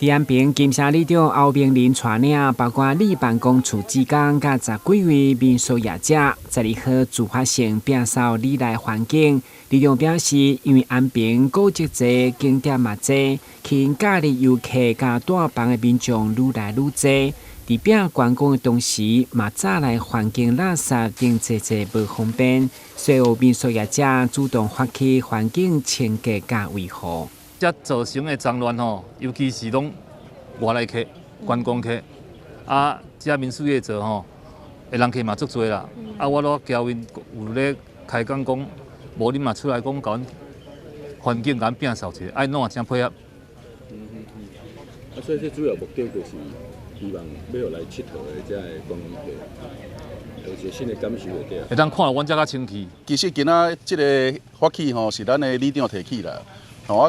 伫安平金城里长欧明林带领，包括里办公处职工甲10几位民宿业者，12号自发性摒扫里内环境。里长表示，因为安平古迹侪、景点嘛侪，去假日游客甲带房的民众愈来愈多。伫摒观光的同时，嘛早来环境垃圾等侪无方便，所以有民宿业者主动发起环境清洁甲维护。这造成的脏乱吼，尤其是拢外来客、观光客，这民宿业者吼，人客嘛足多啦。我都交因有咧开讲讲，无你嘛出来讲，甲环境甲摒扫者，爱弄也真配合。所以这主要目的就是希望要来佚佗的这观光客，有一个新的感受就对。会当看到阮遮较清气。其实今仔这个发起吼，是咱的里长提起啦。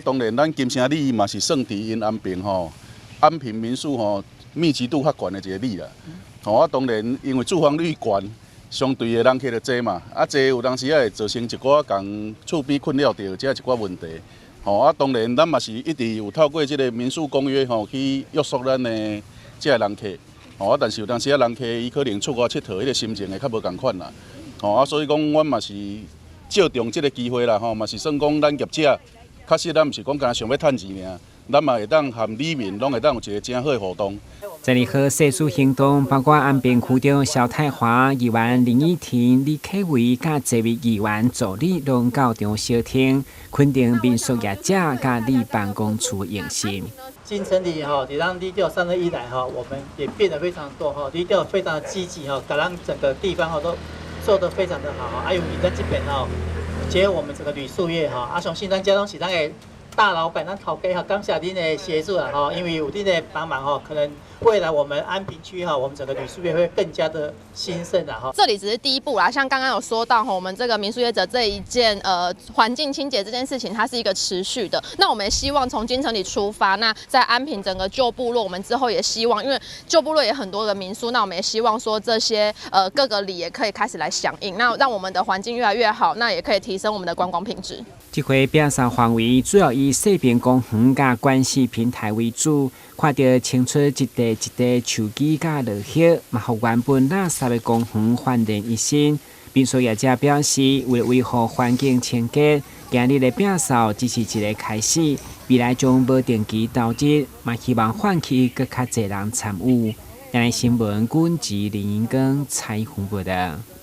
当然，咱金城里嘛是算伫因安平吼，安平民宿吼密集度较悬的一个里啦。当然，因为住房率悬，相对的人客就多嘛，多有当时也会造成一寡共厝边困扰到这一寡问题。当然，咱嘛是一直有透过这个民宿公约去约束咱的这人客。但是有当时人客伊可能出外佚佗，迄个心情会较无共款啦。所以讲，阮嘛是借重这个机会啦，嘛是算讲咱业者。确实，咱毋是讲干想要趁钱尔，咱嘛会当和里面拢会当有一个真好的互动。12号细数行动包括安平区长萧泰华、议员林依婷、李启伟甲这位议员助理拢到场相挺，肯定民宿业者甲里办公处的用心。金城里让里调3日以来我们也变得非常多里调非常的积极把咱整个地方都做得非常的好还有你在这边结合我们整个旅宿业相信咱交通是咱的大老板，咱头家感谢您的协助因为有您的帮忙可能未来我们安平区我们整个旅宿业会更加的兴盛这里只是第一步啦，像刚刚有说到我们这个民宿业者这一件环境清洁这件事情，它是一个持续的。那我们也希望从金城里出发，那在安平整个旧部落，我们之后也希望，因为旧部落也很多的民宿，那我们也希望说这些各个里也可以开始来响应，那让我们的环境越来越好，那也可以提升我们的观光品质。这回摒扫范围主要以细边公园甲关系平台为主，看到清出一地树枝甲落叶，嘛互原本垃圾的公园焕然一新。民宿业者表示，为了维护环境清洁，今日的摒扫只是一个开始，未来将无定期投资，嘛希望唤起更较侪人参与。今日新闻，阮是林英光采访报道。